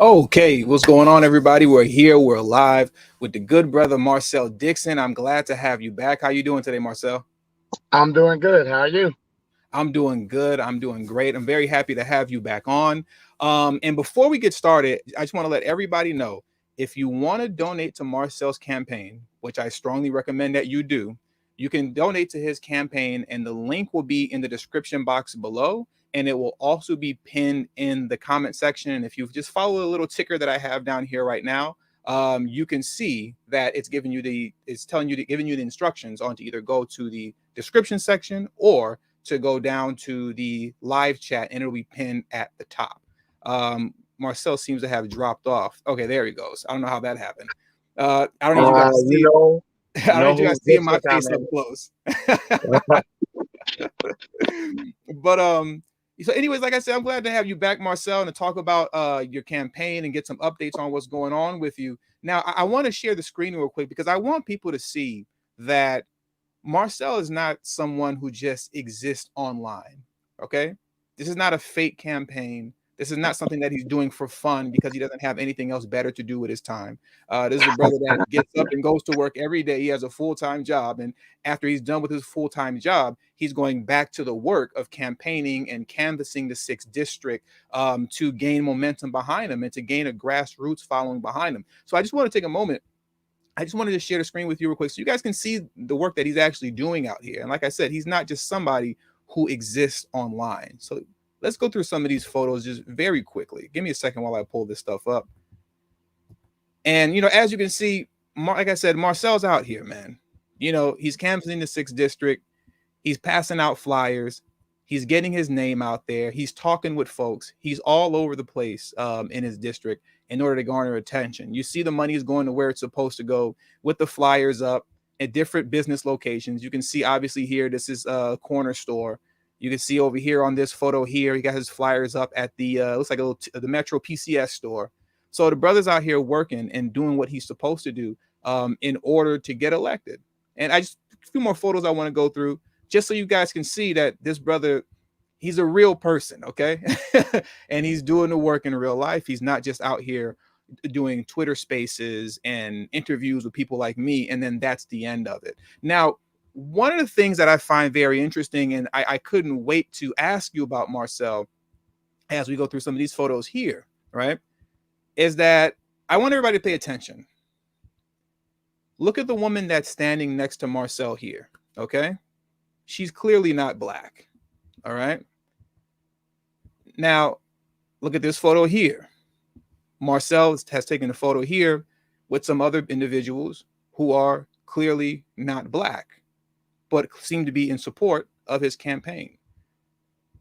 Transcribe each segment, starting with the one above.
Okay, what's going on, everybody? We're here. We're live with the good brother Marcel Dixon. I'm glad to have you back. How you doing today, Marcel? I'm doing good. How are you? I'm doing good. I'm doing great. I'm very happy to have you back on. And before we get started, I just want to let everybody know if you want to donate to Marcel's campaign, which I strongly recommend that you do, you can donate to his campaign, and the link will be in the description box below. And it will also be pinned in the comment section. And if you just follow the little ticker that I have down here right now, you can see that it's telling you giving you the instructions on to either go to the description section or to go down to the live chat, and it'll be pinned at the top. Marcel seems to have dropped off. Okay, there he goes. I don't know how that happened. I don't need you guys to You see. know, I you don't know need you guys whose to see my district I'm face up in. close. But so anyways, like I said, I'm glad to have you back, Marcel, and to talk about your campaign and get some updates on what's going on with you. Now, I want to share the screen real quick because I want people to see that Marcel is not someone who just exists online. Okay. This is not a fake campaign. This is not something that he's doing for fun because he doesn't have anything else better to do with his time. This is a brother that gets up and goes to work every day. He has a full-time job. And after he's done with his full-time job, he's going back to the work of campaigning and canvassing the 6th district to gain momentum behind him and to gain a grassroots following behind him. So I just want to take a moment. I just wanted to share the screen with you real quick so you guys can see the work that he's actually doing out here. And like I said, he's not just somebody who exists online. So let's go through some of these photos just very quickly. Give me a second while I pull this stuff up. And, as you can see, like I said, Marcel's out here, man. He's canvassing the 6th district. He's passing out flyers. He's getting his name out there. He's talking with folks. He's all over the place in his district in order to garner attention. You see the money is going to where it's supposed to go with the flyers up at different business locations. You can see obviously here, this is a corner store. You can see over here on this photo here, he got his flyers up at the, looks like the Metro PCS store. So the brother's out here working and doing what he's supposed to do in order to get elected. And a few more photos I want to go through just so you guys can see that this brother, he's a real person, okay? And he's doing the work in real life. He's not just out here doing Twitter spaces and interviews with people like me, and then that's the end of it. Now, one of the things that I find very interesting, and I couldn't wait to ask you about, Marcel, as we go through some of these photos here, right, is that I want everybody to pay attention. Look at the woman that's standing next to Marcel here, okay? She's clearly not black. All right. Now, look at this photo here. Marcel has taken a photo here with some other individuals who are clearly not black, but seem to be in support of his campaign.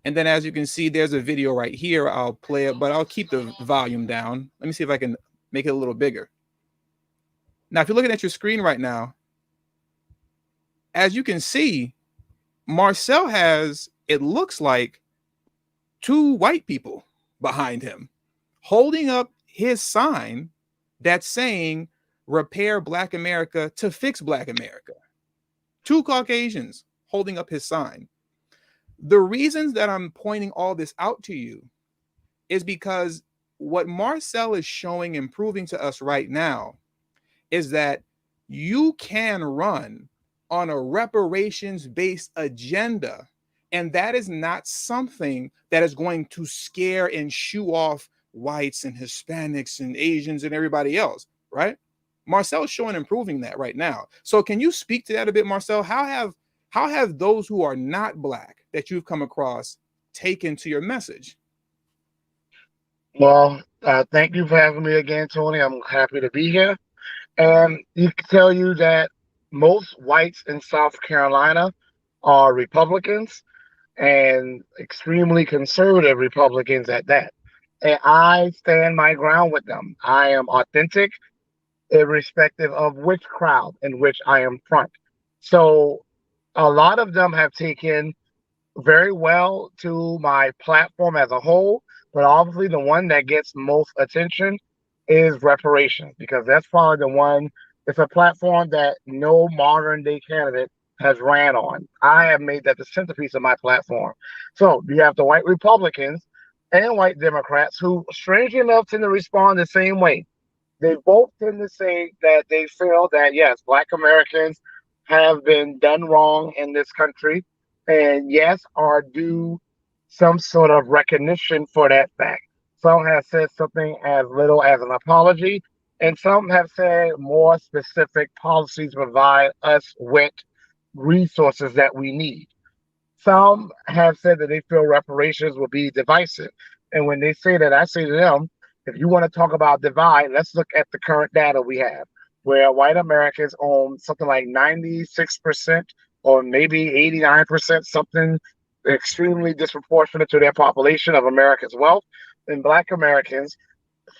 And then, as you can see, there's a video right here. I'll play it, but I'll keep the volume down. Let me see if I can make it a little bigger. Now, if you're looking at your screen right now, as you can see, Marcel has, it looks like, 2 white people behind him holding up his sign that's saying repair Black America to fix Black America. 2 Caucasians holding up his sign. The reasons that I'm pointing all this out to you is because what Marcel is showing and proving to us right now is that you can run on a reparations-based agenda, and that is not something that is going to scare and shoo off whites and Hispanics and Asians and everybody else, right? Marcel is showing and proving that right now. So can you speak to that a bit, Marcel? How have those who are not black that you've come across taken to your message? Well, thank you for having me again, Tony. I'm happy to be here. And you can tell you that most whites in South Carolina are Republicans and extremely conservative Republicans at that. And I stand my ground with them. I am authentic, irrespective of which crowd in which I am front. So a lot of them have taken very well to my platform as a whole, but obviously the one that gets most attention is reparations because that's probably the one. It's a platform that no modern day candidate has ran on. I have made that the centerpiece of my platform. So you have the white Republicans and white Democrats who, strangely enough, tend to respond the same way. They both tend to say that they feel that, yes, Black Americans have been done wrong in this country, and yes, are due some sort of recognition for that fact. Some have said something as little as an apology, and some have said more specific policies provide us with resources that we need. Some have said that they feel reparations will be divisive. And when they say that, I say to them, if you want to talk about divide, let's look at the current data we have, where white Americans own something like 96% or maybe 89%, something extremely disproportionate to their population of America's wealth. And black Americans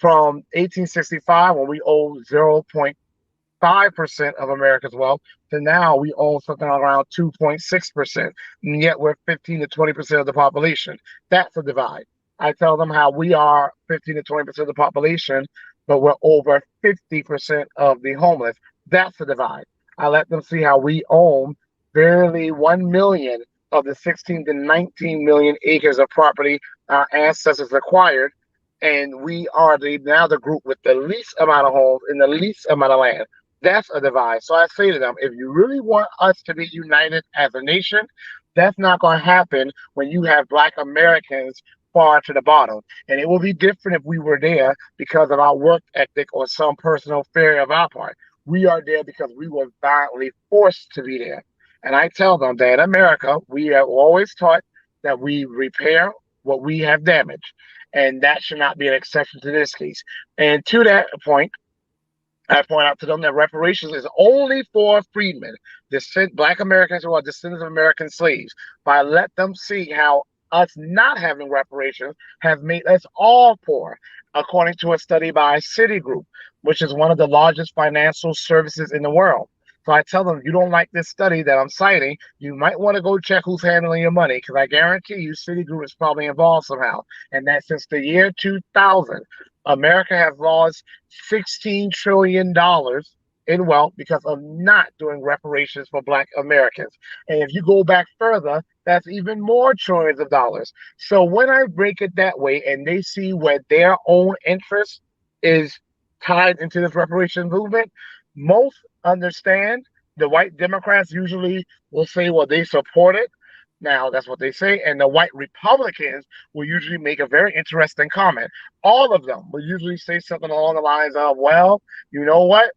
from 1865, when we own 0.5% of America's wealth, to now we own something around 2.6%, and yet we're 15 to 20% of the population. That's a divide. I tell them how we are 15 to 20% of the population, but we're over 50% of the homeless. That's a divide. I let them see how we own barely 1 million of the 16 to 19 million acres of property our ancestors acquired. And we are now the group with the least amount of homes and the least amount of land. That's a divide. So I say to them, if you really want us to be united as a nation, that's not going to happen when you have Black Americans far to the bottom. And it will be different if we were there because of our work ethic or some personal failure of our part. We are there because we were violently forced to be there. And I tell them that in America, we have always taught that we repair what we have damaged. And that should not be an exception to this case. And to that point, I point out to them that reparations is only for freedmen, Black Americans who are descendants of American slaves. But I let them see how us not having reparations has made us all poor, according to a study by Citigroup, which is one of the largest financial services in the world. So I tell them, you don't like this study that I'm citing, you might want to go check who's handling your money, because I guarantee you Citigroup is probably involved somehow. And that since the year 2000, America has lost $16 trillion in wealth because of not doing reparations for Black Americans. And if you go back further, that's even more trillions of dollars. So when I break it that way and they see where their own interest is tied into this reparations movement, most understand. The white Democrats usually will say, well, they support it. Now, that's what they say. And the white Republicans will usually make a very interesting comment. All of them will usually say something along the lines of, well, you know what?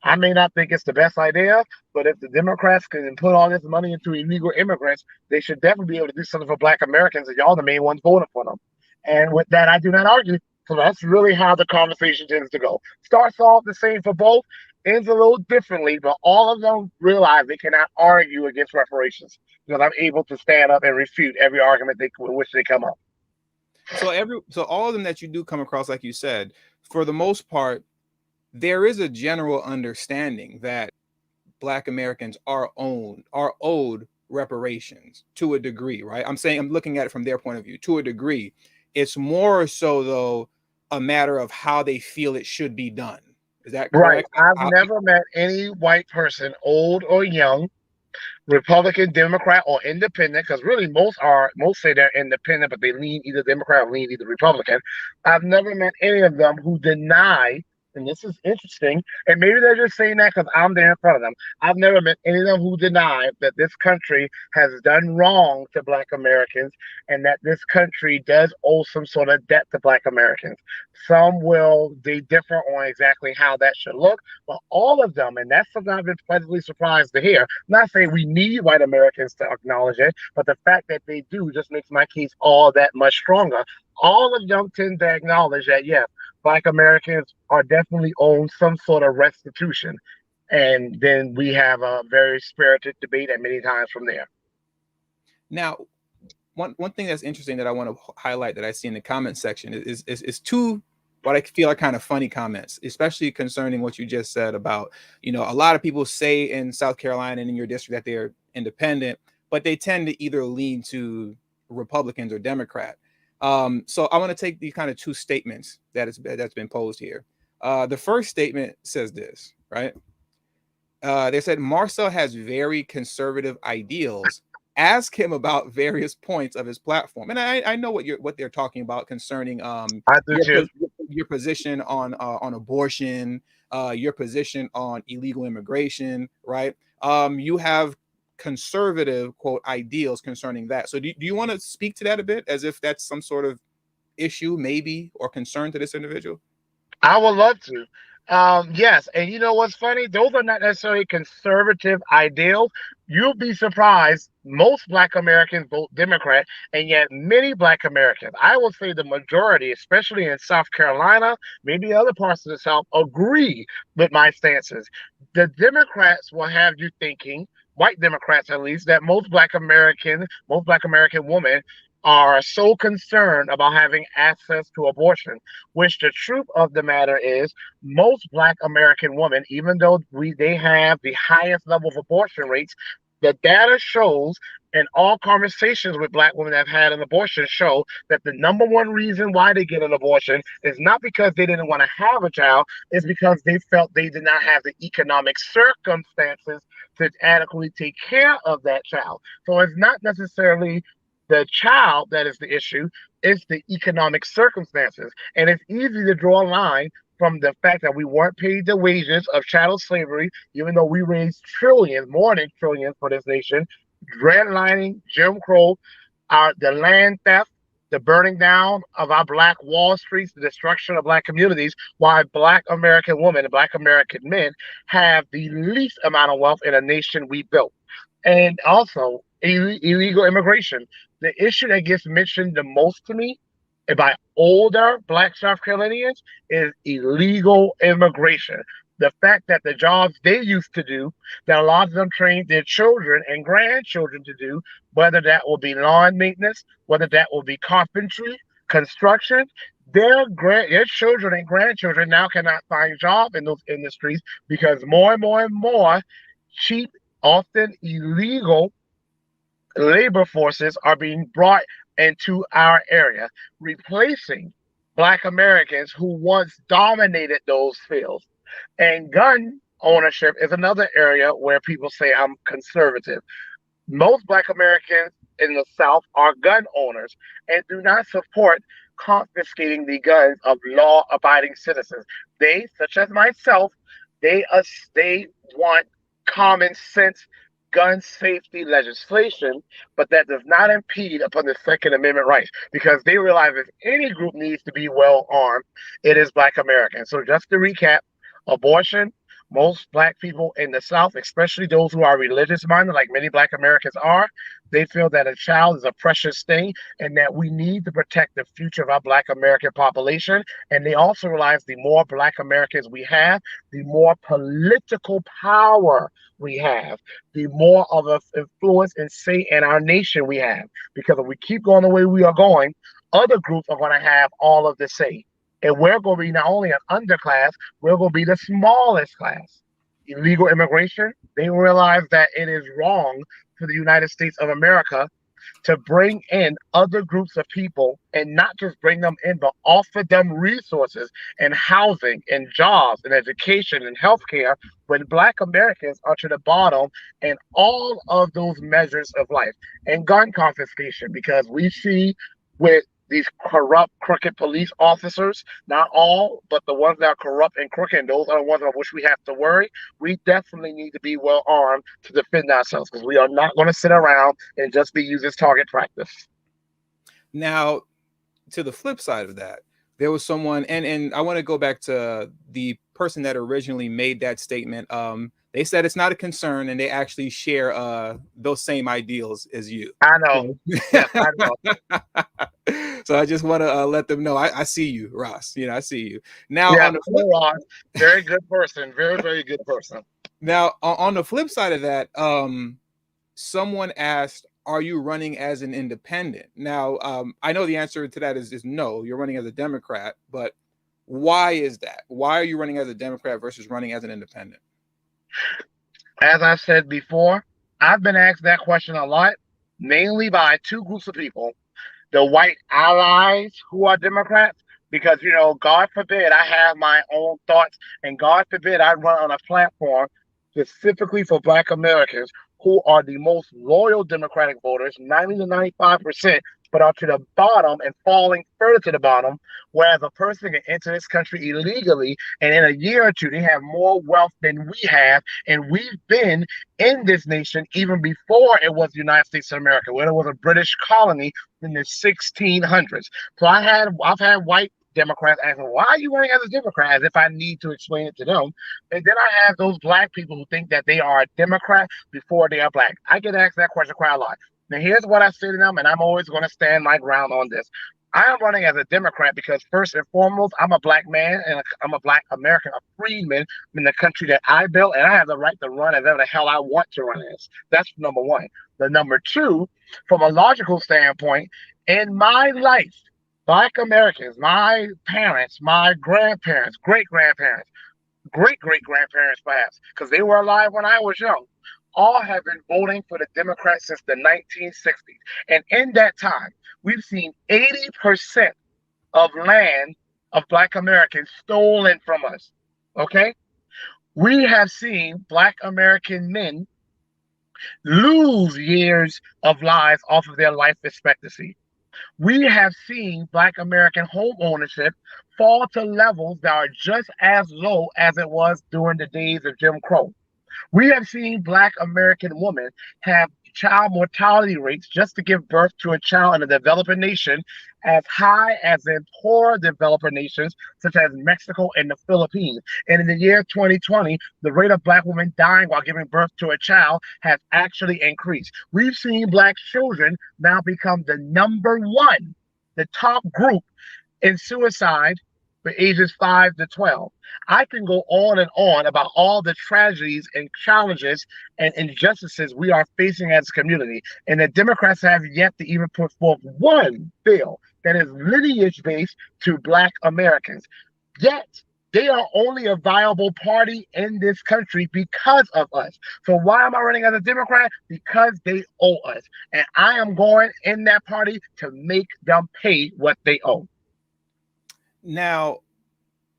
I may not think it's the best idea, but if the Democrats can put all this money into illegal immigrants, they should definitely be able to do something for Black Americans, and y'all the main ones voting for them. And with that, I do not argue. So that's really how the conversation tends to go. Starts off the same for both, ends a little differently, but all of them realize they cannot argue against reparations because I'm able to stand up and refute every argument with which they come up. So all of them that you do come across, like you said, for the most part, there is a general understanding that Black Americans are owed reparations to a degree, right? I'm looking at it from their point of view to a degree. It's more so though a matter of how they feel it should be done. Is that Right. correct? I've never met any white person, old or young, Republican, Democrat, or independent, because really most say they're independent, but they lean either Democrat or lean either Republican. I've never met any of them who deny, and this is interesting, and maybe they're just saying that because I'm there in front of them. I've never met any of them who deny that this country has done wrong to Black Americans and that this country does owe some sort of debt to Black Americans. Some will they differ on exactly how that should look, but all of them, and that's something I've been pleasantly surprised to hear. I'm not saying we need white Americans to acknowledge it, but the fact that they do just makes my case all that much stronger. All of them tend to acknowledge that, yes, Black Americans are definitely owed some sort of restitution. And then we have a very spirited debate at many times from there. Now, one thing that's interesting that I want to highlight that I see in the comment section is two what I feel are kind of funny comments, especially concerning what you just said about, a lot of people say in South Carolina and in your district that they're independent, but they tend to either lean to Republicans or Democrat. So I want to take these kind of two statements that's been posed here. The first statement says this, right? They said Marcel has very conservative ideals ask him about various points of his platform. And I know what they're talking about concerning I do your too. your position on abortion, your position on illegal immigration, right? You have conservative quote ideals concerning that. So do you want to speak to that a bit, as if that's some sort of issue maybe or concern to this individual? I would love to. Yes, and you know what's funny? Those are not necessarily conservative ideals. You'll be surprised. Most Black Americans vote Democrat, and yet many Black Americans, I will say the majority, especially in South Carolina, maybe other parts of the South, agree with my stances. The Democrats will have you thinking, white Democrats at least, that most Black American women are so concerned about having access to abortion, which the truth of the matter is most Black American women, even though they have the highest level of abortion rates, the data shows, and all conversations with Black women that have had an abortion show that the number one reason why they get an abortion is not because they didn't want to have a child, it's because they felt they did not have the economic circumstances to adequately take care of that child. So it's not necessarily the child that is the issue, it's the economic circumstances. And it's easy to draw a line from the fact that we weren't paid the wages of chattel slavery, even though we raised trillions, more than trillions for this nation, redlining, Jim Crow, the land theft, the burning down of our Black Wall Streets, the destruction of Black communities, while Black American women and Black American men have the least amount of wealth in a nation we built. And also, illegal immigration. The issue that gets mentioned the most to me by older Black South Carolinians is illegal immigration. The fact that the jobs they used to do, that a lot of them trained their children and grandchildren to do, whether that will be lawn maintenance, whether that will be carpentry, construction, their children and grandchildren now cannot find job in those industries because more and more and more cheap, often illegal labor forces are being brought into our area, replacing Black Americans who once dominated those fields. And gun ownership is another area where people say I'm conservative. Most Black Americans in the South are gun owners and do not support confiscating the guns of law-abiding citizens. They, such as myself, they want common sense gun safety legislation, but that does not impede upon the Second Amendment rights because they realize if any group needs to be well armed, it is Black Americans. So just to recap, abortion, most Black people in the South, especially those who are religious minded, like many Black Americans are, they feel that a child is a precious thing and that we need to protect the future of our Black American population. And they also realize the more Black Americans we have, the more political power we have, the more of an influence and say in our nation we have. Because if we keep going the way we are going, other groups are going to have all of the say. And we're going to be not only an underclass, we're going to be the smallest class. Illegal immigration, they realize that it is wrong for the United States of America to bring in other groups of people and not just bring them in, but offer them resources and housing and jobs and education and healthcare when Black Americans are to the bottom in all of those measures of life. And gun confiscation, because we see with these corrupt, crooked police officers, not all, but the ones that are corrupt and crooked, and those are the ones of which we have to worry. We definitely need to be well armed to defend ourselves because we are not going to sit around and just be used as target practice. Now, to the flip side of that, there was someone, and I want to go back to the person that originally made that statement. They said it's not a concern, and they actually share those same ideals as you. I know. Yes, I know. So I just want to let them know I see you, Ross. You know, I see you. Now Yeah, on the flip, very good person, very very good person. now on the flip side of that, someone asked, "Are you running as an independent?" Now, I know the answer to that is no. You're running as a Democrat, but why is that? Why are you running as a Democrat versus running as an independent? As I said before, I've been asked that question a lot, mainly by two groups of people: the white allies who are Democrats, because, God forbid I have my own thoughts, and God forbid I run on a platform specifically for Black Americans who are the most loyal Democratic voters, 90 to 95%, but are to the bottom and falling further to the bottom. Whereas a person can enter this country illegally, and in a year or two, they have more wealth than we have. And we've been in this nation even before it was the United States of America, when it was a British colony in the 1600s. So I've had white Democrats asking, why are you running as a Democrat? As if I need to explain it to them. And then I have those black people who think that they are a Democrat before they are black. I get asked that question quite a lot. Now, here's what I say to them, and I'm always going to stand my ground on this. I am running as a Democrat because, first and foremost, I'm a black man and I'm a black American, a freedman in the country that I built, and I have the right to run as ever the hell I want to run as. That's number one. The number two, from a logical standpoint, in my life, black Americans, my parents, my grandparents, great grandparents, great great grandparents, perhaps, because they were alive when I was young, all have been voting for the Democrats since the 1960s. And in that time, we've seen 80% of land of black Americans stolen from us. Okay? We have seen black American men lose years of lives off of their life expectancy. We have seen black American home ownership fall to levels that are just as low as it was during the days of Jim Crow. We have seen black American women have child mortality rates just to give birth to a child in a developing nation as high as in poor developer nations such as Mexico and the Philippines. And in the year 2020, the rate of black women dying while giving birth to a child has actually increased. We've seen black children now become the number one, the top group in suicide for ages 5 to 12. I can go on and on about all the tragedies and challenges and injustices we are facing as a community. And the Democrats have yet to even put forth one bill that is lineage based to Black Americans. Yet, they are only a viable party in this country because of us. So why am I running as a Democrat? Because they owe us. And I am going in that party to make them pay what they owe. Now,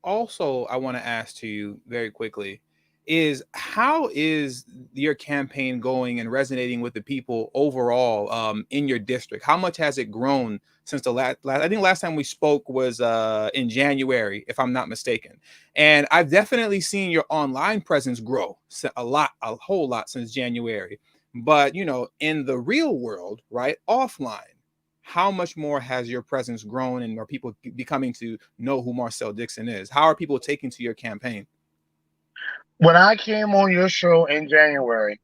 also, I want to ask to you very quickly is how is your campaign going and resonating with the people overall in your district? How much has it grown since the last I think last time we spoke was in January, if I'm not mistaken. And I've definitely seen your online presence grow a whole lot since January. But, in the real world, right, offline, how much more has your presence grown and are people becoming to know who Marcel Dixon is? How are people taking to your campaign? When I came on your show in January,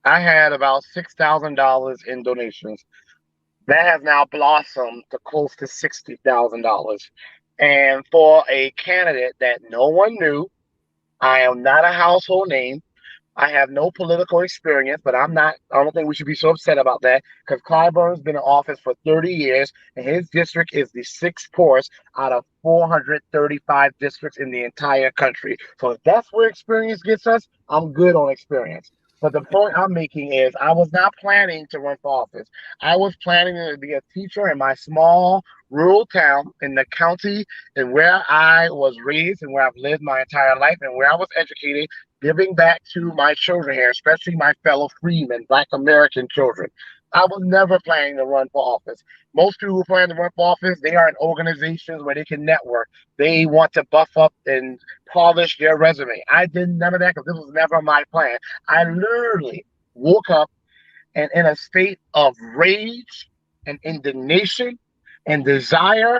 I had about $6,000 in donations. That has now blossomed to close to $60,000. And for a candidate that no one knew, I am not a household name. I have no political experience, but I don't think we should be so upset about that because Clyburn's been in office for 30 years and his district is the sixth poorest out of 435 districts in the entire country. So if that's where experience gets us, I'm good on experience. But the point I'm making is I was not planning to run for office. I was planning to be a teacher in my small rural town in the county and where I was raised and where I've lived my entire life and where I was educated, giving back to my children here, especially my fellow freemen, Black American children. I was never planning to run for office. Most people who plan to run for office, they are in organizations where they can network. They want to buff up and polish their resume. I did none of that because this was never my plan. I literally woke up and in a state of rage and indignation and desire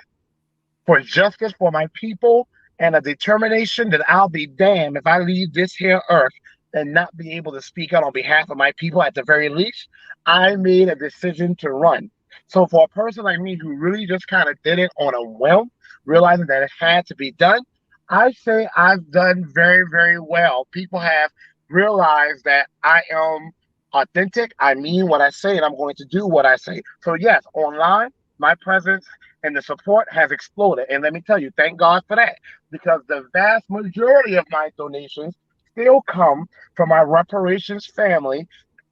for justice for my people and a determination that I'll be damned if I leave this here earth and not be able to speak out on behalf of my people at the very least, I made a decision to run. So for a person like me who really just kind of did it on a whim, realizing that it had to be done, I say I've done very, very well. People have realized that I am authentic. I mean what I say, and I'm going to do what I say. So yes, online, my presence and the support has exploded. And let me tell you, thank God for that, because the vast majority of my donations still come from my reparations family,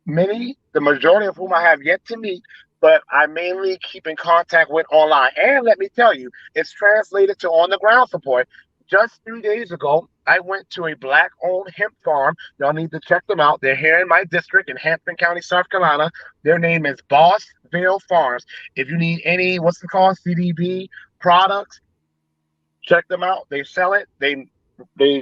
many, the majority of whom I have yet to meet, but I mainly keep in contact with online. And let me tell you, it's translated to on the ground support. Just 3 days ago, I went to a black owned hemp farm. Y'all need to check them out. They're here in my district in Hampton County, South Carolina. Their name is Bossville Farms. If you need any, what's it called, CDB products, check them out. They sell it. They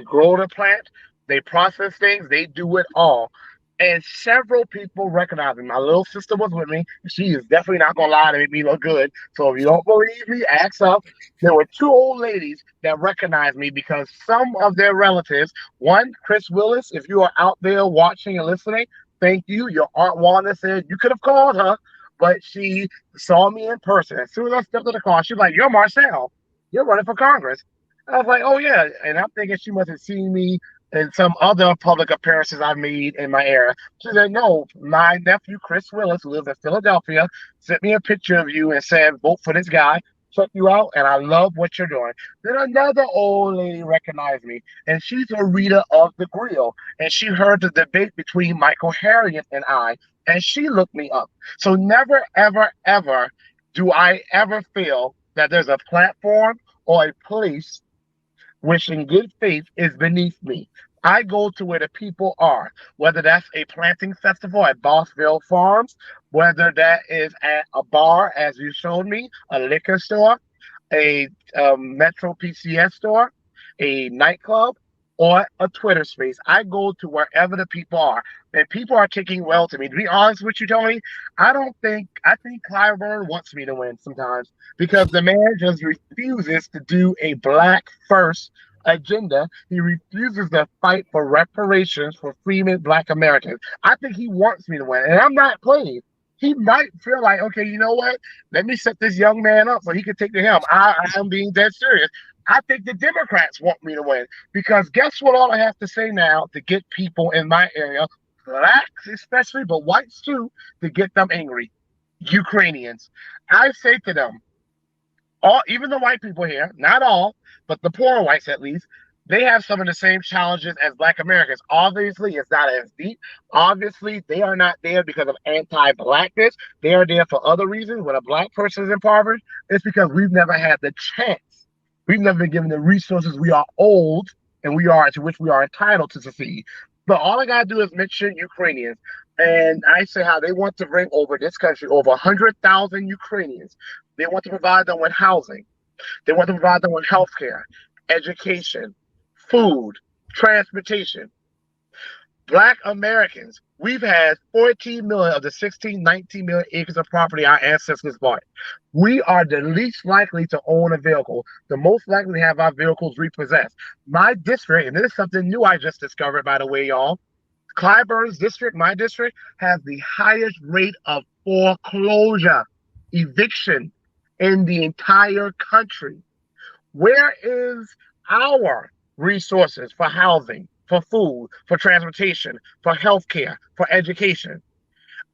grow the plant. They process things. They do it all. And several people recognize me. My little sister was with me. She is definitely not gonna lie to make me look good. So if you don't believe me, ask up. There were two old ladies that recognized me because some of their relatives, one, Chris Willis, if you are out there watching and listening, thank you. Your Aunt Wanda said you could have called her, but she saw me in person. As soon as I stepped in the car, she was like, "You're Marcel. You're running for Congress." I was like, "Oh yeah," and I'm thinking she must have seen me in some other public appearances I've made in my area. She said, "No, my nephew Chris Willis, who lives in Philadelphia, sent me a picture of you and said, vote for this guy. Check you out, and I love what you're doing." Then another old lady recognized me, and she's a reader of the Grill, and she heard the debate between Michael Harriet and I, and she looked me up. So never, ever, ever do I ever feel that there's a platform or a place which in good faith is beneath me. I go to where the people are, whether that's a planting festival at Bossville Farms, whether that is at a bar, as you showed me, a liquor store, a Metro PCS store, a nightclub, or a Twitter space. I go to wherever the people are. And people are taking well to me. To be honest with you, Tony, I think Clyburn wants me to win sometimes because the man just refuses to do a black first agenda. He refuses to fight for reparations for freemen black Americans. I think he wants me to win. And I'm not playing. He might feel like, okay, you know what? Let me set this young man up so he can take the helm. I'm being dead serious. I think the Democrats want me to win because guess what? All I have to say now to get people in my area, blacks especially, but whites too, to get them angry. Ukrainians. I say to them, all even the white people here, not all, but the poor whites at least, they have some of the same challenges as black Americans. Obviously, it's not as deep. Obviously, they are not there because of anti-blackness. They are there for other reasons. When a black person is impoverished, it's because we've never had the chance. We've never been given the resources we are owed and we are to which we are entitled to succeed. But all I gotta do is mention Ukrainians. And I say how they want to bring over this country over 100,000 Ukrainians. They want to provide them with housing. They want to provide them with health care, education, food, transportation. Black Americans, we've had 14 million of the 16, 19 million acres of property our ancestors bought. We are the least likely to own a vehicle, the most likely to have our vehicles repossessed. My district, and this is something new I just discovered, by the way, y'all. Clyburn's district, my district, has the highest rate of foreclosure, eviction in the entire country. Where is our resources for housing, for food, for transportation, for healthcare, for education?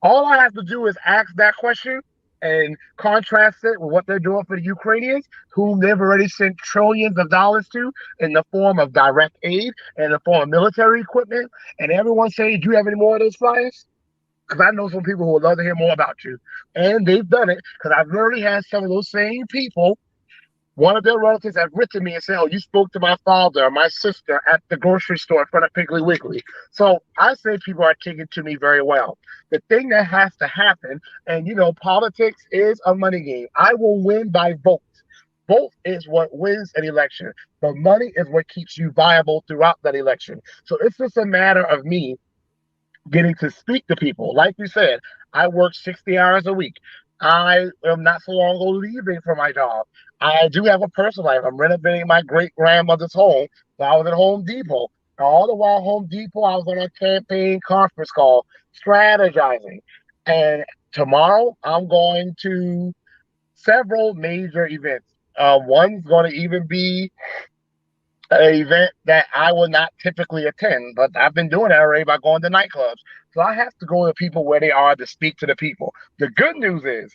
All I have to do is ask that question and contrast it with what they're doing for the Ukrainians, whom they've already sent trillions of dollars to in the form of direct aid and in the form of military equipment. And everyone saying, do you have any more of those flyers? Because I know some people who would love to hear more about you. And they've done it because I've literally had some of those same people, one of their relatives have written me and said, "Oh, you spoke to my father or my sister at the grocery store in front of Piggly Wiggly." So I say people are taking to me very well. The thing that has to happen, and politics is a money game. I will win by vote. Vote is what wins an election. The money is what keeps you viable throughout that election. So it's just a matter of me getting to speak to people. Like you said, I work 60 hours a week. I am not so long ago leaving for my job. I do have a personal life. I'm renovating my great grandmother's home. So I was at Home Depot. All the while, Home Depot, I was on a campaign conference call strategizing. And tomorrow, I'm going to several major events. One's going to even be an event that I will not typically attend, but I've been doing that already by going to nightclubs. So I have to go to people where they are to speak to the people. The good news is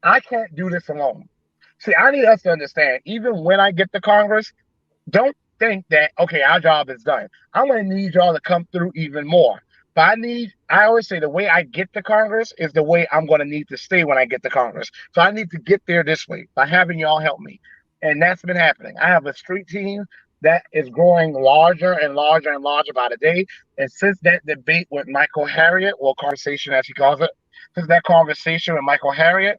I can't do this alone. See, I need us to understand, even when I get to Congress, don't think that, okay, our job is done. I'm going to need y'all to come through even more. But I always say the way I get to Congress is the way I'm going to need to stay when I get to Congress. So I need to get there this way by having y'all help me. And that's been happening. I have a street team that is growing larger and larger and larger by the day. And since that debate with Michael Harriot, or conversation as he calls it, since that conversation with Michael Harriot,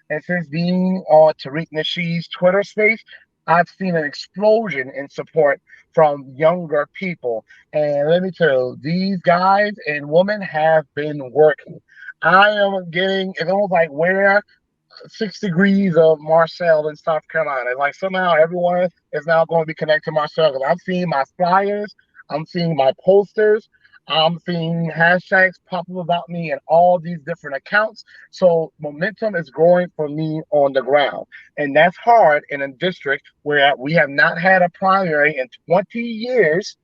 and since being on Tariq Nasheed's Twitter space, I've seen an explosion in support from younger people. And let me tell you, these guys and women have been working. I am getting, it's almost like where 6 degrees of Marcel in South Carolina. Like somehow everyone is now going to be connected to Marcel because I'm seeing my flyers, I'm seeing my posters, I'm seeing hashtags pop up about me in all these different accounts. So momentum is growing for me on the ground. And that's hard in a district where we have not had a primary in 20 years,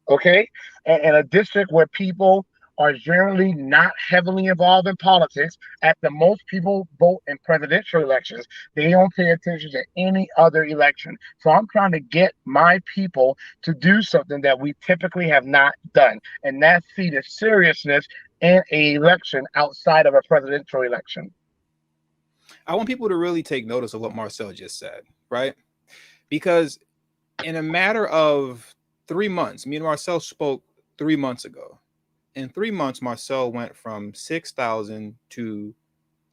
okay? And a district where people are generally not heavily involved in politics. At the most, people vote in presidential elections. They don't pay attention to any other election. So I'm trying to get my people to do something that we typically have not done, and that's see the seriousness in a election outside of a presidential election. I want people to really take notice of what Marcel just said, right? Because in a matter of 3 months, me and Marcel spoke 3 months ago. In 3 months, Marcel went from 6,000 to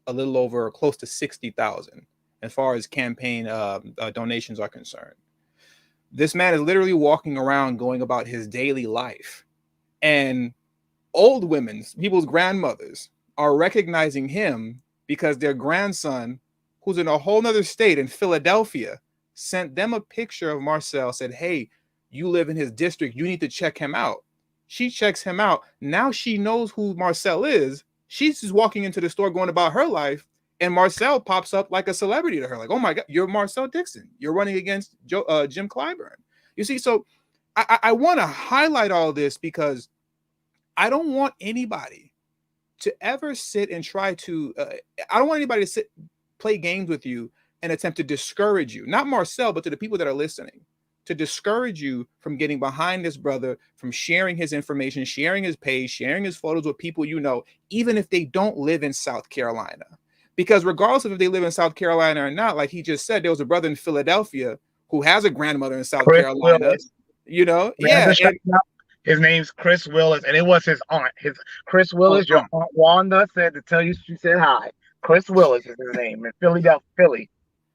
a little over close to 60,000 as far as campaign donations are concerned. This man is literally walking around going about his daily life. And old women, people's grandmothers, are recognizing him because their grandson, who's in a whole nother state in Philadelphia, sent them a picture of Marcel, said, "Hey, you live in his district, you need to check him out." She checks him out. Now she knows who Marcel is. She's just walking into the store going about her life, and Marcel pops up like a celebrity to her. Like, "Oh my God, you're Marcel Dixon. You're running against Jim Clyburn." You see, so I want to highlight all this because I don't want anybody to ever sit and try to I don't want anybody to sit play games with you and attempt to discourage you, not Marcel, but to the people that are listening, to discourage you from getting behind this brother, from sharing his information, sharing his page, sharing his photos with people you know, even if they don't live in South Carolina. Because regardless of if they live in South Carolina or not, like he just said, there was a brother in Philadelphia who has a grandmother in South Chris Carolina, Willis. you know? We have Yeah. to shout him out. His name's Chris Willis, and it was his aunt. His Chris Willis, your aunt Wanda said to tell you she said hi. Chris Willis is his name in Philadelphia, Philly.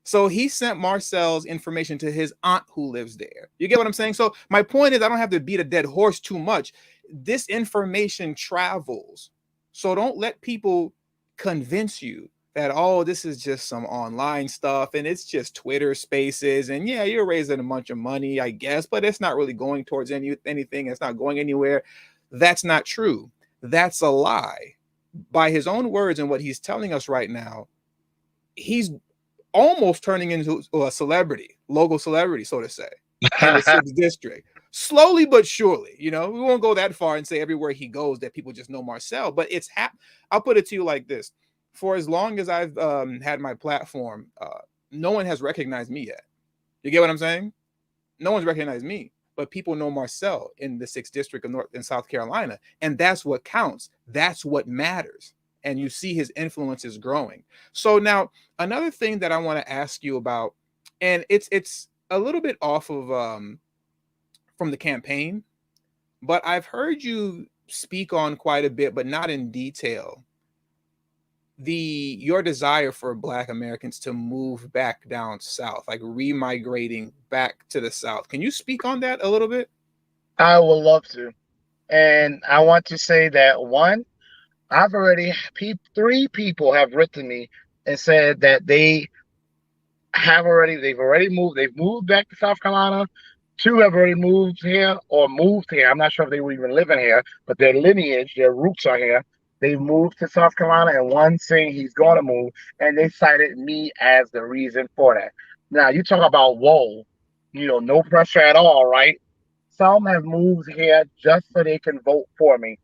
So he sent Marcel's information to his aunt who lives there. You get what I'm saying? So my point is, I don't have to beat a dead horse too much. This information travels. So don't let people convince you that, oh, this is just some online stuff and it's just Twitter spaces. And yeah, you're raising a bunch of money, I guess, but it's not really going towards anything. It's not going anywhere. That's not true. That's a lie. By his own words and what he's telling us right now, he's almost turning into a celebrity, local celebrity, so to say, in the sixth district. Slowly but surely, you know, we won't go that far and say everywhere he goes that people just know Marcel, but it's I'll put it to you like this: for as long as I've had my platform, no one has recognized me yet. You get what I'm saying? No one's recognized me, but people know Marcel in the sixth district of North and South Carolina, and that's what counts. That's what matters. And you see his influence is growing. So now another thing that I want to ask you about, and it's a little bit off of from the campaign, but I've heard you speak on quite a bit, but not in detail, your desire for Black Americans to move back down south, like remigrating back to the South. Can you speak on that a little bit? I would love to. And I want to say that one, I've already, 3 people have written me and said that they've already moved. They've moved back to South Carolina. 2 have already moved here or moved here. I'm not sure if they were even living here, but their lineage, their roots are here. They moved to South Carolina, and one saying he's going to move, and they cited me as the reason for that. Now, you talk about, whoa, no pressure at all, right? Some have moved here just so they can vote for me.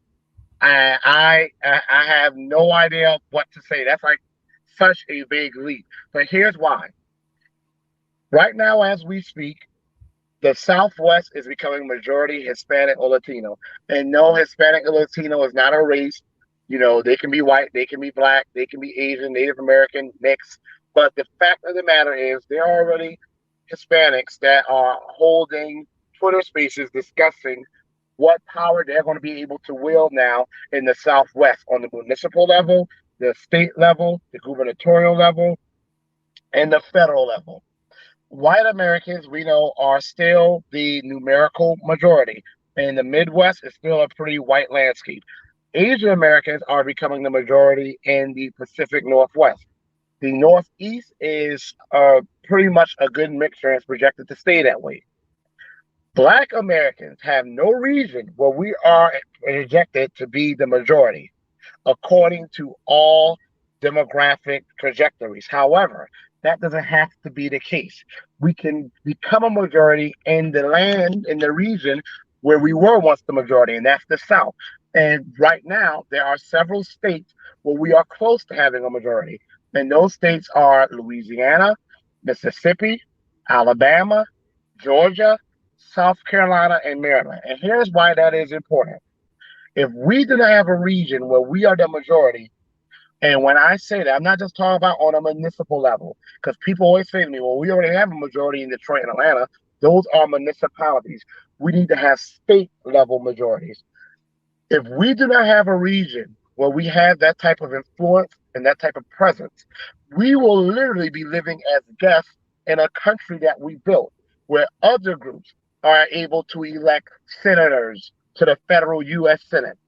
I have no idea what to say. That's like such a big leap. But here's why. Right now, as we speak, the Southwest is becoming majority Hispanic or Latino. And no, Hispanic or Latino is not a race. They can be white, they can be Black, they can be Asian, Native American, mixed. But the fact of the matter is, there are already Hispanics that are holding Twitter Spaces discussing what power they're going to be able to wield now in the Southwest on the municipal level, the state level, the gubernatorial level, and the federal level. White Americans, we know, are still the numerical majority. In the Midwest, it's still a pretty white landscape. Asian Americans are becoming the majority in the Pacific Northwest. The Northeast is pretty much a good mixture and is projected to stay that way. Black Americans have no region where we are projected to be the majority according to all demographic trajectories. However, that doesn't have to be the case. We can become a majority in the land, in the region where we were once the majority, and that's the South. And right now, there are several states where we are close to having a majority. And those states are Louisiana, Mississippi, Alabama, Georgia, South Carolina, and Maryland. And here's why that is important. If we do not have a region where we are the majority, and when I say that, I'm not just talking about on a municipal level, because people always say to me, well, we already have a majority in Detroit and Atlanta. Those are municipalities. We need to have state level majorities. If we do not have a region where we have that type of influence and that type of presence, we will literally be living as guests in a country that we built, where other groups are able to elect senators to the federal U.S. Senate,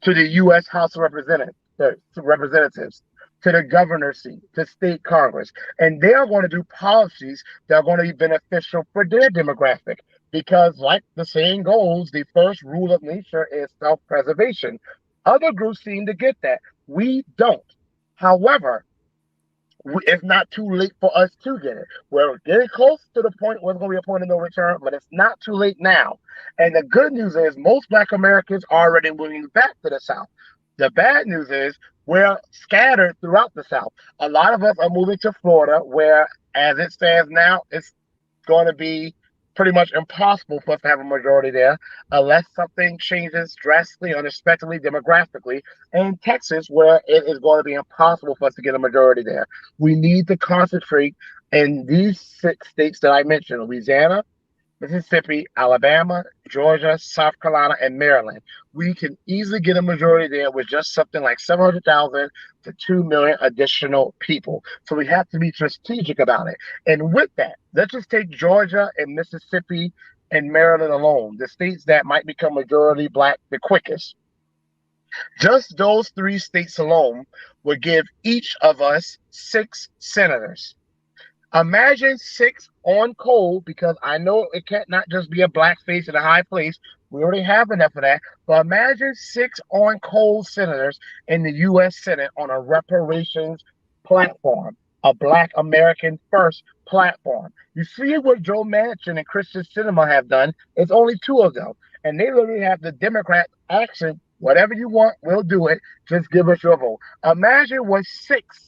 to the U.S. House of Representatives, to the governor's seat, to state Congress. And they are going to do policies that are going to be beneficial for their demographic. Because, like the saying goes, the first rule of nature is self preservation. Other groups seem to get that. We don't. However, it's not too late for us to get it. We're getting close to the point where it's going to be a point of no return, but it's not too late now. And the good news is most Black Americans are already moving back to the South. The bad news is we're scattered throughout the South. A lot of us are moving to Florida, where, as it stands now, it's going to be pretty much impossible for us to have a majority there unless something changes drastically, unexpectedly, demographically. And Texas, where it is going to be impossible for us to get a majority there. We need to concentrate in these 6 states that I mentioned: Louisiana, Mississippi, Alabama, Georgia, South Carolina, and Maryland. We can easily get a majority there with just something like 700,000 to 2 million additional people. So we have to be strategic about it. And with that, let's just take Georgia and Mississippi and Maryland alone, the states that might become majority Black the quickest. Just those 3 states alone would give each of us 6 senators. Imagine 6 on coal, because I know it can't not just be a black face in a high place. We already have enough of that. But imagine 6 on coal senators in the U.S. Senate on a reparations platform, a Black American first platform. You see what Joe Manchin and Christian Cinema have done? It's only 2 of them. And they literally have the Democrat action. Whatever you want, we'll do it. Just give us your vote. Imagine what 6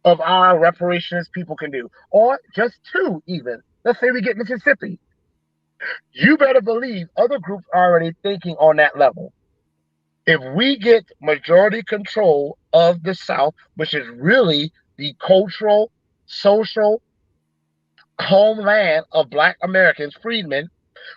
of our reparations people can do, or just 2 even. Let's say we get Mississippi. You better believe other groups are already thinking on that level. If we get majority control of the South, which is really the cultural, social homeland of Black Americans, freedmen,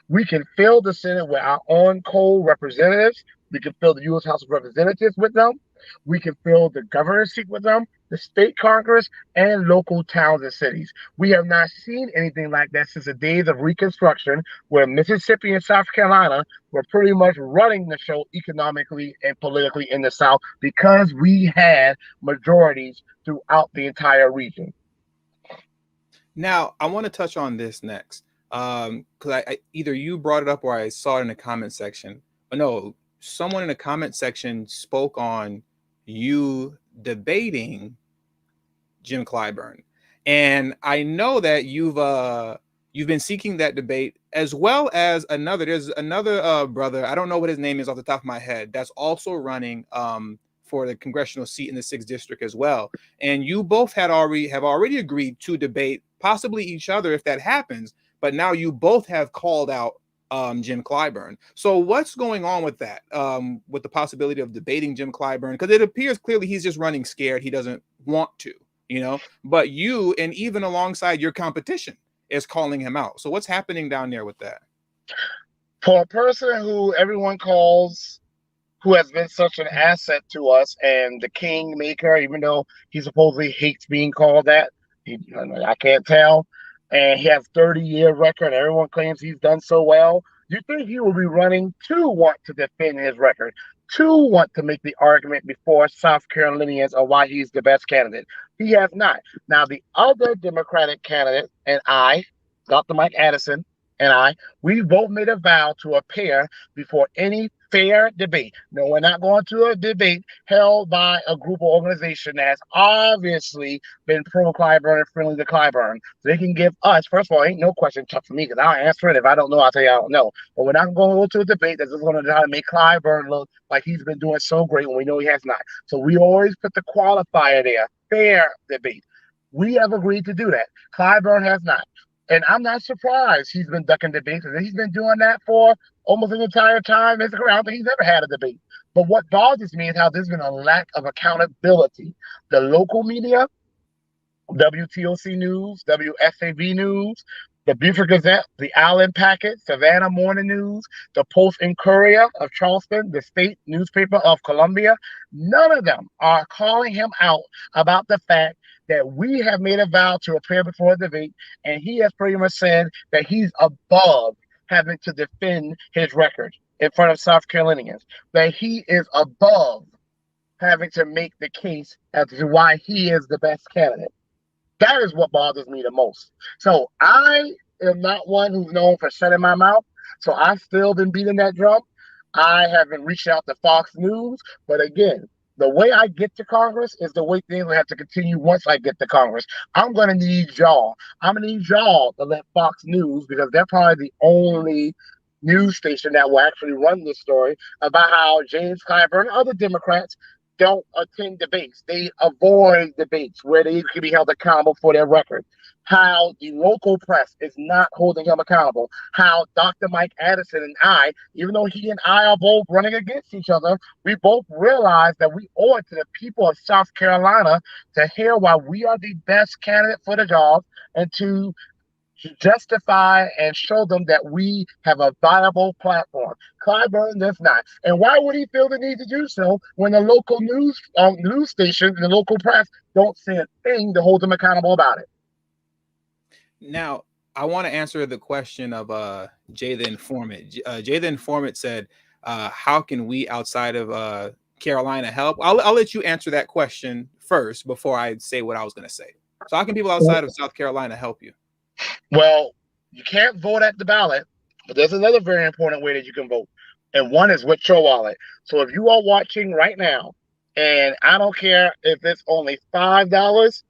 we can fill the Senate with our own coal representatives. We can fill the U.S. House of Representatives with them. We can fill the governor's seat with them, the state Congress, and local towns and cities. We have not seen anything like that since the days of Reconstruction, where Mississippi and South Carolina were pretty much running the show economically and politically in the South because we had majorities throughout the entire region. Now, I want to touch on this next, because I either you brought it up or I saw it in the comment section. But no, someone in the comment section spoke on you debating Jim Clyburn, and I know that you've been seeking that debate, as well as another. There's another brother. I don't know what his name is off the top of my head. That's also running for the congressional seat in the 6th district as well. And you both have already agreed to debate possibly each other if that happens. But now you both have called out Jim Clyburn. So what's going on with that? With the possibility of debating Jim Clyburn, because it appears clearly he's just running scared. He doesn't want to, but you, and even alongside your competition, is calling him out. So what's happening down there with that? For a person who everyone calls, who has been such an asset to us and the kingmaker, even though he supposedly hates being called that. I can't tell. And he has 30-year record. Everyone claims he's done so well. You think he will be running to want to defend his record, to want to make the argument before South Carolinians of why he's the best candidate? He has not. Now, the other Democratic candidate and I, Dr. Mike Addison, and we both made a vow to appear before any fair debate. No, we're not going to a debate held by a group or organization that has obviously been pro Clyburn and friendly to Clyburn. So they can give us, first of all, ain't no question tough for me because I'll answer it. If I don't know, I'll tell you I don't know. But we're not going to go to a debate that's just going to try to make Clyburn look like he's been doing so great when we know he has not. So we always put the qualifier there, fair debate. We have agreed to do that. Clyburn has not. And I'm not surprised he's been ducking debates. He's been doing that for almost the entire time in his career. I don't think he's ever had a debate. But what bothers me is how there's been a lack of accountability. The local media, WTOC News, WSAV News, the Beaufort Gazette, the Allen Packet, Savannah Morning News, the Post and Courier of Charleston, the state newspaper of Columbia, none of them are calling him out about the fact that we have made a vow to appear before a debate, and he has pretty much said that he's above having to defend his record in front of South Carolinians, that he is above having to make the case as to why he is the best candidate. That is what bothers me the most. So I am not one who's known for shutting my mouth. So I've still been beating that drum. I haven't reached out to Fox News. But again, the way I get to Congress is the way things will have to continue once I get to Congress. I'm going to need y'all. I'm going to need y'all to let Fox News, because they're probably the only news station that will actually run this story about how James Clyburn and other Democrats don't attend debates. They avoid debates where they can be held accountable for their record. How the local press is not holding him accountable. How Dr. Mike Addison and I, even though he and I are both running against each other, we both realize that we owe it to the people of South Carolina to hear why we are the best candidate for the job and to justify and show them that we have a viable platform. Clyburn does not. And why would he feel the need to do so when the local news stations and the local press don't say a thing to hold him accountable about it? Now, I want to answer the question of Jay the Informant. Jay the Informant said, how can we outside of Carolina help? I'll let you answer that question first before I say what I was going to say. So how can people outside of South Carolina help you? Well, you can't vote at the ballot, but there's another very important way that you can vote. And one is with your wallet. So if you are watching right now, and I don't care if it's only $5,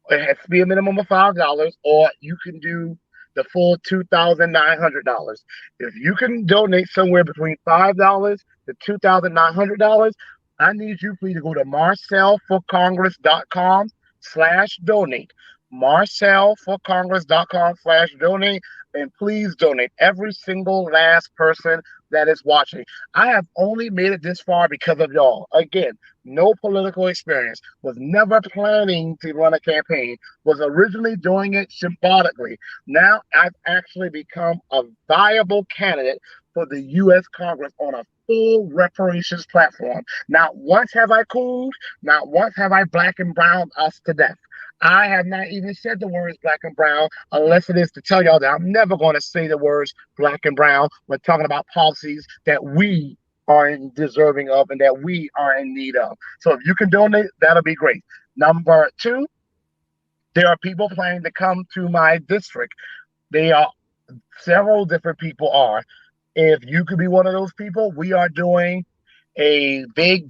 it has to be a minimum of $5, or you can do the full $2,900. If you can donate somewhere between $5 to $2,900, I need you please to go to marcelforcongress.com/donate. marcelforcongress.com/donate, and please donate. Every single last person that is watching. I have only made it this far because of y'all. Again, no political experience, was never planning to run a campaign, was originally doing it symbolically. Now I've actually become a viable candidate for the U.S. Congress on a full reparations platform. Not once have I cooled, not once have I black and brown us to death. I have not even said the words black and brown unless it is to tell y'all that I'm never going to say the words black and brown when talking about policies that we are in deserving of and that we are in need of. So if you can donate, that'll be great. Number two, there are people planning to come to my district. They are several different people are. If you could be one of those people, we are doing a big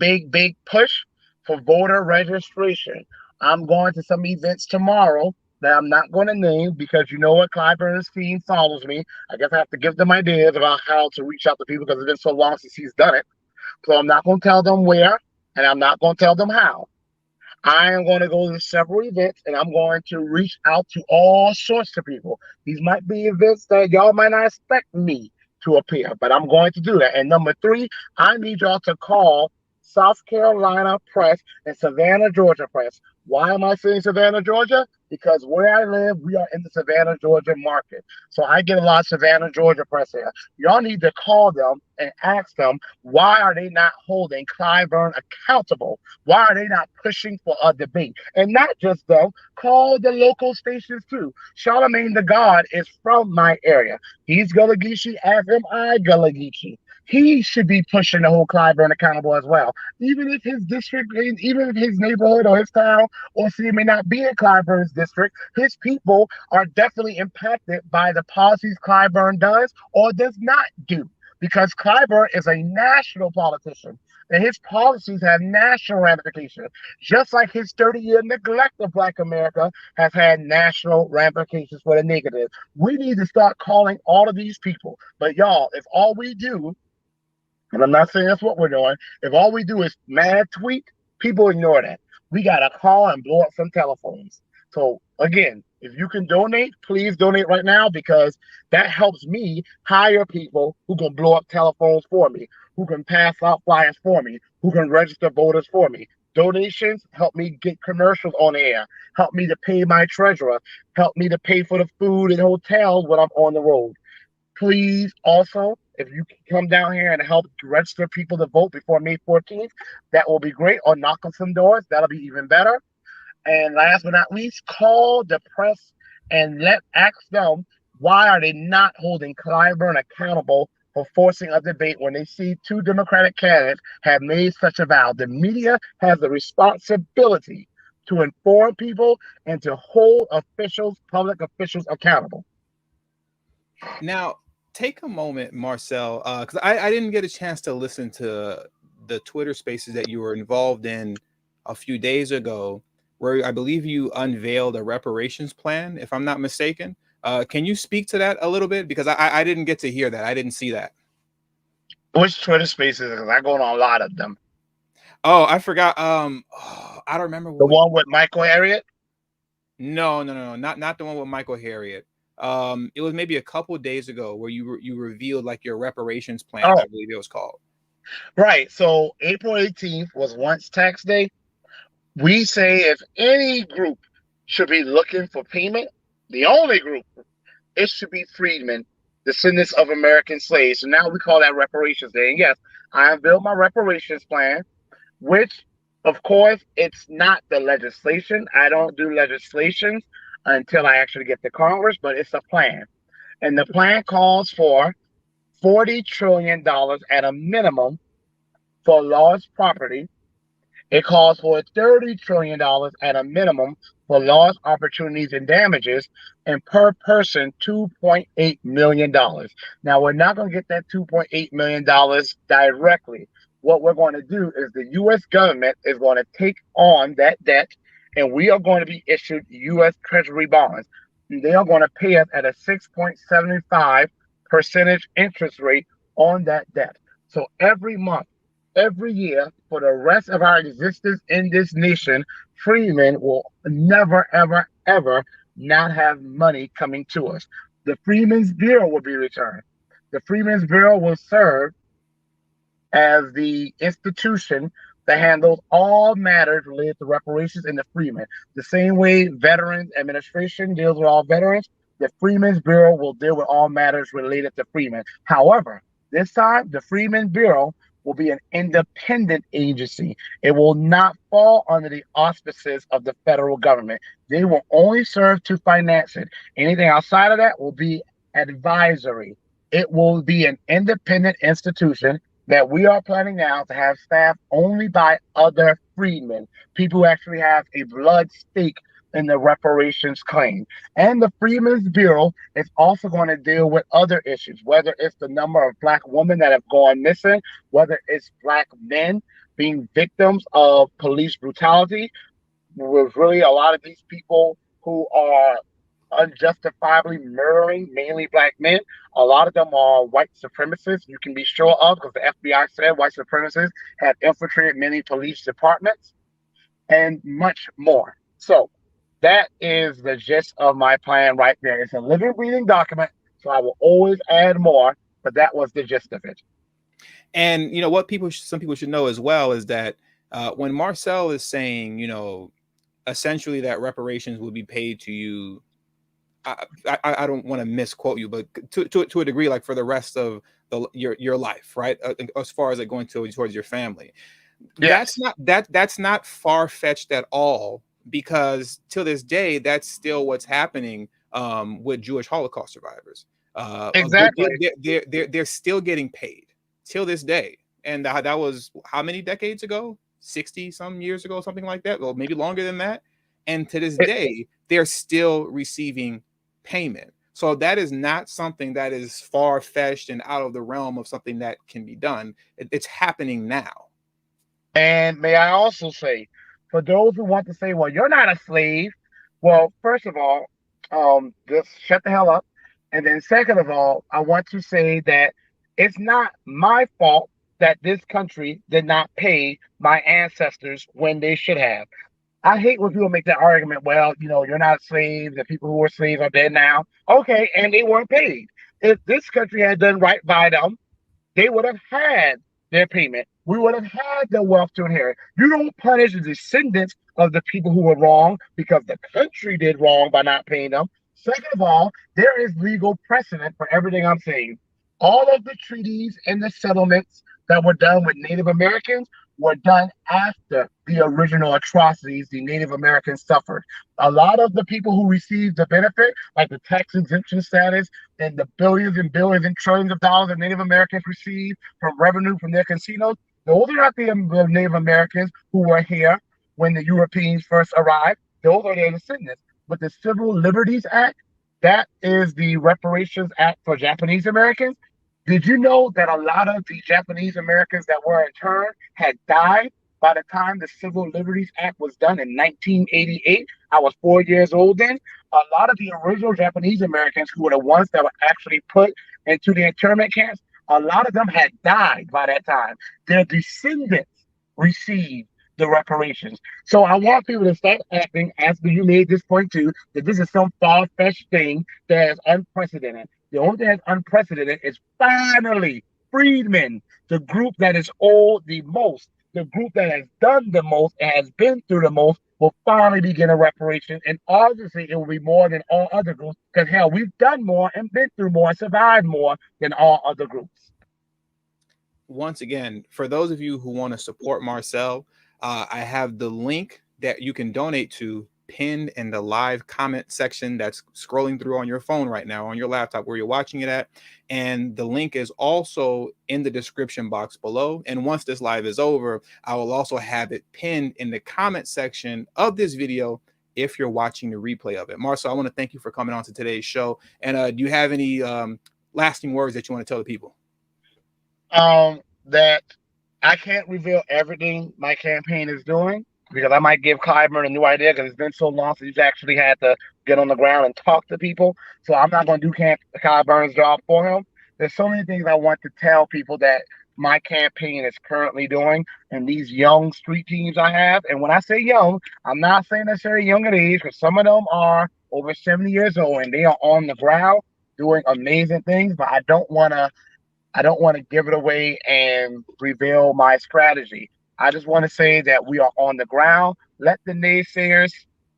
push for voter registration. I'm going to some events tomorrow that I'm not going to name because you know what, Clyburn's team follows me. I guess I have to give them ideas about how to reach out to people because it's been so long since he's done it. So I'm not going to tell them where, and I'm not going to tell them how. I am going to go to several events and I'm going to reach out to all sorts of people. These might be events that y'all might not expect me to appear, but I'm going to do that. And number three, I need y'all to call South Carolina Press and Savannah, Georgia Press. Why am I saying Savannah, Georgia? because where I live, we are in the Savannah, Georgia market. So I get a lot of Savannah, Georgia press here. Y'all need to call them and ask them, why are they not holding Clyburn accountable? Why are they not pushing for a debate? And not just them, call the local stations too. Charlemagne the God is from my area. He's Gullah Geechee, as am I Gullah Geechee. He should be pushing the whole Clyburn accountable as well. Even if his district, even if his neighborhood or his town or city may not be in Clyburn's district, his people are definitely impacted by the policies Clyburn does or does not do. Because Clyburn is a national politician and his policies have national ramifications, just like his 30-year neglect of Black America has had national ramifications for the negative. We need to start calling all of these people. But y'all, if all we do, and I'm not saying that's what we're doing, if all we do is mad tweet, people ignore that. We got to call and blow up some telephones. So again, if you can donate, please donate right now, because that helps me hire people who can blow up telephones for me, who can pass out flyers for me, who can register voters for me. Donations help me get commercials on air, help me to pay my treasurer, help me to pay for the food and hotels when I'm on the road. Please also, if you can come down here and help register people to vote before May 14th, that will be great. Or knock on some doors, that'll be even better. And last but not least, call the press and ask them, why are they not holding Clyburn accountable for forcing a debate when they see two Democratic candidates have made such a vow? The media has the responsibility to inform people and to hold officials, public officials, accountable. Now, take a moment, Marcel, because I didn't get a chance to listen to the Twitter spaces that you were involved in a few days ago, where I believe you unveiled a reparations plan, if I'm not mistaken. Can you speak to that a little bit? Because I didn't get to hear that. I didn't see that. Which Twitter spaces? Because I go on a lot of them. Oh, I forgot. I don't remember The which. one with Michael Harriet? No, not the one with Michael Harriet. It was maybe a couple days ago where you revealed like your reparations plan, Oh, I believe it was called. right. So April 18th was once tax day. We say if any group should be looking for payment, the only group, it should be freedmen, descendants of American slaves. So now we call that reparations day. And yes, I unveiled my reparations plan, which, of course, it's not the legislation. I don't do legislations until I actually get to Congress, but it's a plan. And the plan calls for $40 trillion at a minimum for lost property. It calls for $30 trillion at a minimum for lost opportunities and damages, and per person, $2.8 million. Now, we're not going to get that $2.8 million directly. What we're going to do is the U.S. government is going to take on that debt, and we are going to be issued U.S. Treasury bonds. And they are going to pay us at a 6.75 percentage interest rate on that debt. So every month, every year, for the rest of our existence in this nation, freemen will never, ever, ever not have money coming to us. The Freemen's Bureau will be returned. The Freemen's Bureau will serve as the institution that handles all matters related to reparations in the Freemen. The same way Veterans Administration deals with all veterans, the Freemen's Bureau will deal with all matters related to freemen. However, this time, the Freemen's Bureau will be an independent agency. It will not fall under the auspices of the federal government. They will only serve to finance it. Anything outside of that will be advisory. It will be an independent institution that we are planning now to have staffed only by other freedmen, people who actually have a blood stake in the reparations claim. And the Freedmen's Bureau is also going to deal with other issues, whether it's the number of Black women that have gone missing, whether it's Black men being victims of police brutality. With really a lot of these people who are unjustifiably murdering mainly Black men. A lot of them are white supremacists, you can be sure of, because the FBI said white supremacists have infiltrated many police departments, and much more. So that is the gist of my plan right there. It's a living, breathing document, so I will always add more, but that was the gist of it. And what some people should know as well is that when Marcel is saying, essentially that reparations will be paid to you. I don't want to misquote you, but to a degree, like for the rest of your life, right? As far as like going towards your family, Yes, that's not far fetched at all, because till this day, that's still what's happening with Jewish Holocaust survivors. A good deal, exactly. they're still getting paid till this day, and that was how many decades ago? 60 some years ago, something like that, or maybe longer than that. And to this It, day, they're still receiving payment. So that is not something that is far fetched and out of the realm of something that can be done. It's happening now. and may I also say, for those who want to say, well, you're not a slave, well, first of all, just shut the hell up. And then second of all, I want to say that it's not my fault that this country did not pay my ancestors when they should have. I hate when people make that argument. Well, you're not slaves. The people who were slaves are dead now. Okay, and they weren't paid. If this country had done right by them, they would have had their payment. We would have had the wealth to inherit. You don't punish the descendants of the people who were wrong because the country did wrong by not paying them. Second of all, there is legal precedent for everything I'm saying. All of the treaties and the settlements that were done with Native Americans were done after the original atrocities the Native Americans suffered. A lot of the people who received the benefit, like the tax exemption status and the billions and trillions of dollars that Native Americans received from revenue from their casinos, those are not the Native Americans who were here when the Europeans first arrived. Those are their descendants. But the Civil Liberties Act, that is the Reparations Act for Japanese Americans. Did you know that a lot of the Japanese Americans that were interned had died by the time the Civil Liberties Act was done in 1988? I was 4 years old then. A lot of the original Japanese Americans who were the ones that were actually put into the internment camps, a lot of them had died by that time. Their descendants received the reparations. So I want people to start acting, as you made this point too, that this is some far-fetched thing that is unprecedented. The only thing that's unprecedented is finally freedmen, the group that is owed the most, the group that has done the most and has been through the most, will finally begin a reparation. And obviously, it will be more than all other groups because, hell, we've done more and been through more and survived more than all other groups. Once again, for those of you who want to support Marcel, I have the link that you can donate to pinned in the live comment section that's scrolling through on your phone right now, on your laptop where you're watching it at. And the link is also in the description box below. And once this live is over, I will also have it pinned in the comment section of this video if you're watching the replay of it. Marcel, I want to thank you for coming on to today's show. And do you have any lasting words that you want to tell the people? That I can't reveal everything my campaign is doing because I might give Clyburn a new idea because it's been so long since he's actually had to get on the ground and talk to people. So I'm not going to do Clyburn's job for him. There's so many things I want to tell people that my campaign is currently doing and these young street teams I have. And when I say young, I'm not saying necessarily young at age because some of them are over 70 years old and they are on the ground doing amazing things. But I don't want to give it away and reveal my strategy. I just want to say that we are on the ground. Let the naysayers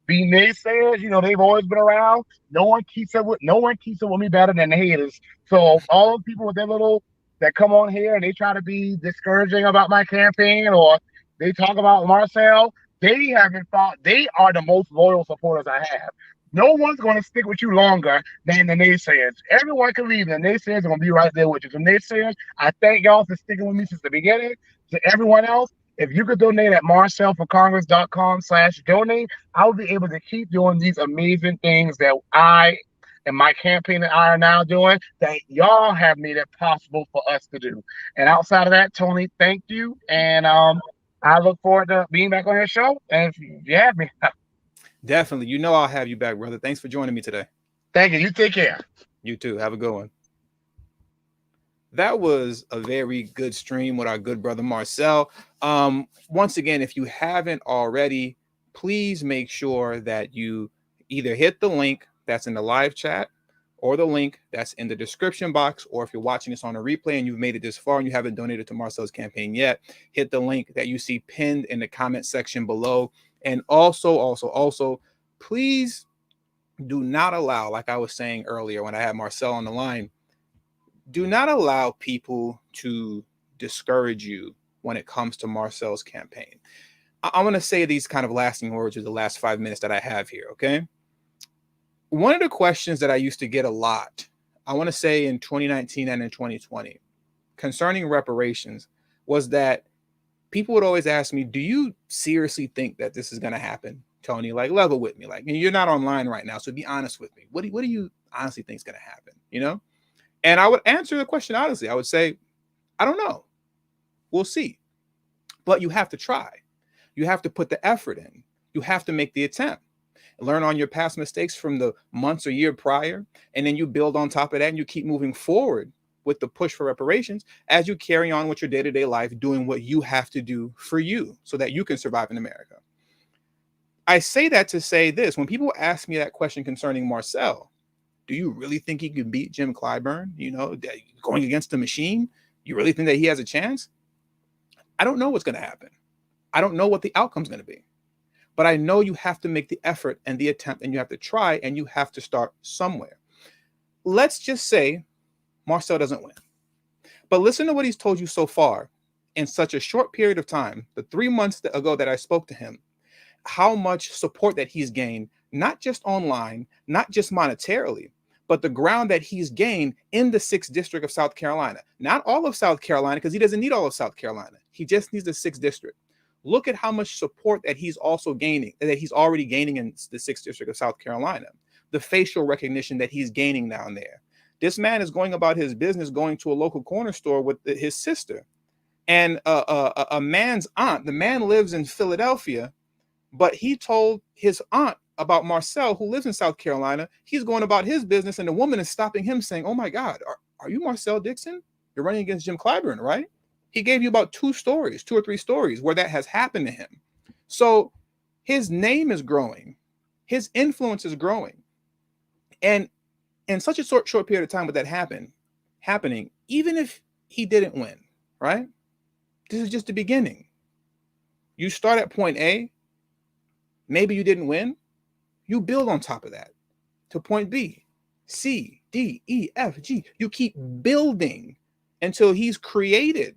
be naysayers. They've always been around. No one keeps it with me better than the haters. So all those people with their little that come on here and they try to be discouraging about my campaign or they talk about Marcel, they haven't fought. They are the most loyal supporters I have. No one's going to stick with you longer than the naysayers. Everyone can leave. The naysayers are going to be right there with you. So naysayers, I thank y'all for sticking with me since the beginning. To everyone else, if you could donate at marcelforcongress.com/donate, I'll be able to keep doing these amazing things that I and my campaign and I are now doing that y'all have made it possible for us to do. And outside of that, Tony, thank you. And I look forward to being back on your show. And if you have me, Definitely. I'll have you back, brother. Thanks for joining me today. thank you. You take care. You too. Have a good one. That was a very good stream with our good brother Marcel. Once again, if you haven't already, please make sure that you either hit the link that's in the live chat or the link that's in the description box, or if you're watching this on a replay and you've made it this far and you haven't donated to Marcel's campaign yet, hit the link that you see pinned in the comment section below. And also, please do not allow, like I was saying earlier when I had Marcel on the line, do not allow people to discourage you when it comes to Marcel's campaign. I want to say these kind of lasting words with the last 5 minutes that I have here, okay? One of the questions that I used to get a lot, I want to say in 2019 and in 2020, concerning reparations, was that people would always ask me, do you seriously think that this is going to happen, Tony? Like, level with me. Like, you're not online right now, so be honest with me. What do you honestly think is going to happen? You know? And I would answer the question honestly. I would say, I don't know. We'll see. But you have to try. You have to put the effort in. You have to make the attempt. Learn on your past mistakes from the months or year prior, and then you build on top of that and you keep moving forward with the push for reparations as you carry on with your day-to-day life, doing what you have to do for you so that you can survive in America. I say that to say this: when people ask me that question concerning Marcel, do you really think he can beat Jim Clyburn? You know, going against the machine, you really think that he has a chance? I don't know what's going to happen. I don't know what the outcome's going to be. But I know you have to make the effort and the attempt, and you have to try, and you have to start somewhere. Let's just say Marcel doesn't win. But listen to what he's told you so far in such a short period of time, the 3 months ago that I spoke to him, how much support that he's gained, not just online, not just monetarily, but the ground that he's gained in the 6th district of South Carolina. Not all of South Carolina, because he doesn't need all of South Carolina. He just needs the 6th district. Look at how much support that he's also gaining, that he's already gaining in the 6th district of South Carolina. The facial recognition that he's gaining down there. This man is going about his business, going to a local corner store with his sister and a man's aunt. The man lives in Philadelphia, but he told his aunt about Marcel, who lives in South Carolina. He's going about his business, and the woman is stopping him saying, oh my God, are you Marcel Dixon? You're running against Jim Clyburn, right? He gave you about 2 or 3 stories where that has happened to him. So his name is growing. His influence is growing. And in such a short period of time with that happening, even if he didn't win, right? This is just the beginning. You start at point A. Maybe you didn't win. You build on top of that to point B, C, D, E, F, G. You keep building until he's created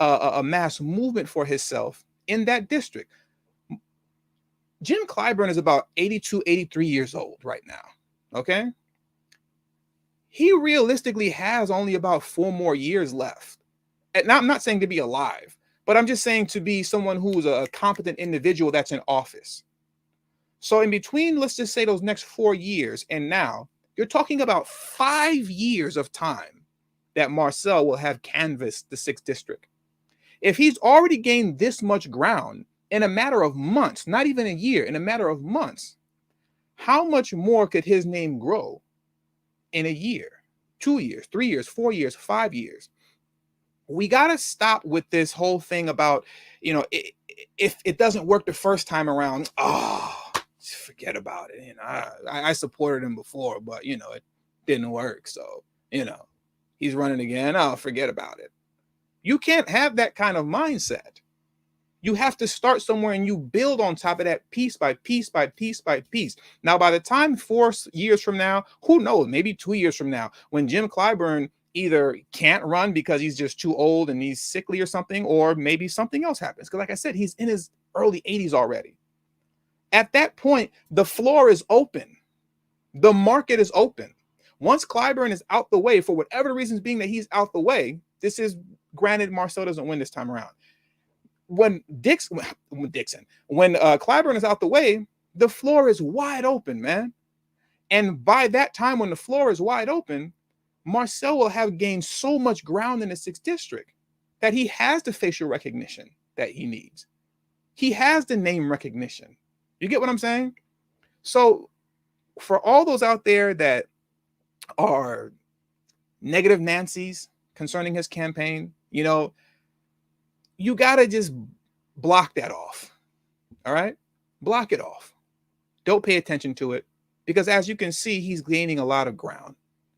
a mass movement for himself in that district. Jim Clyburn is about 82, 83 years old right now, okay? He realistically has only about 4 more years left. And now I'm not saying to be alive, but I'm just saying to be someone who's a competent individual that's in office. So in between, let's just say those next 4 years and now, you're talking about 5 years of time that Marcel will have canvassed the 6th district. If he's already gained this much ground in a matter of months, not even a year, in a matter of months, how much more could his name grow in a year, 2 years, 3 years, 4 years, 5 years? We got to stop with this whole thing about, you know, if it doesn't work the first time around, forget about it. You know, I supported him before, but, you know, it didn't work. So, you know, he's running again. Oh, forget about it. You can't have that kind of mindset. You have to start somewhere and you build on top of that piece by piece by piece by piece. Now, by the time 4 years from now, who knows, maybe 2 years from now, when Jim Clyburn either can't run because he's just too old and he's sickly or something, or maybe something else happens. Because like I said, he's in his early 80s already. At that point, the floor is open. The market is open. Once Clyburn is out the way, for whatever the reasons being that he's out the way, this is granted Marcel doesn't win this time around. When Clyburn is out the way, the floor is wide open, man. And by that time, when the floor is wide open, Marcel will have gained so much ground in the 6th district that he has the facial recognition that he needs. He has the name recognition. You get what I'm saying? So for all those out there that are negative Nancy's concerning his campaign, you know, you got to just block that off. All right? Block it off. Don't pay attention to it, because as you can see, he's gaining a lot of ground,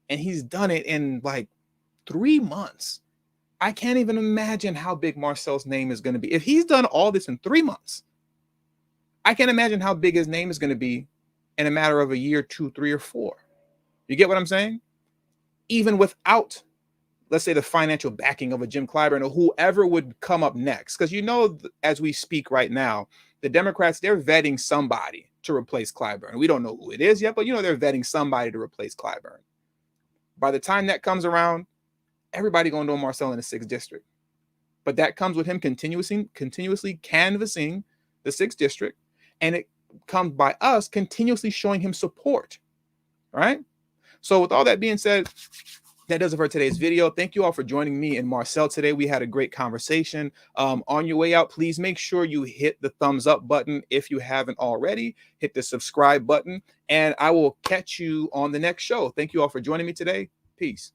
and he's done it in like 3 months. I can't even imagine how big Marcel's name is going to be. If he's done all this in 3 months, I can't imagine how big his name is going to be in a matter of a year, 2, 3, or 4. You get what I'm saying? Even without, let's say, the financial backing of a Jim Clyburn or whoever would come up next. Because as we speak right now, the Democrats, they're vetting somebody to replace Clyburn. We don't know who it is yet, but they're vetting somebody to replace Clyburn. By the time that comes around, everybody going to know Marcel in the 6th district. But that comes with him continuously canvassing the 6th district, and it comes by us continuously showing him support. Right? So with all that being said, that does it for today's video. Thank you all for joining me and Marcel today. We had a great conversation. On your way out, please make sure you hit the thumbs up button if you haven't already. Hit the subscribe button, and I will catch you on the next show. Thank you all for joining me today. Peace.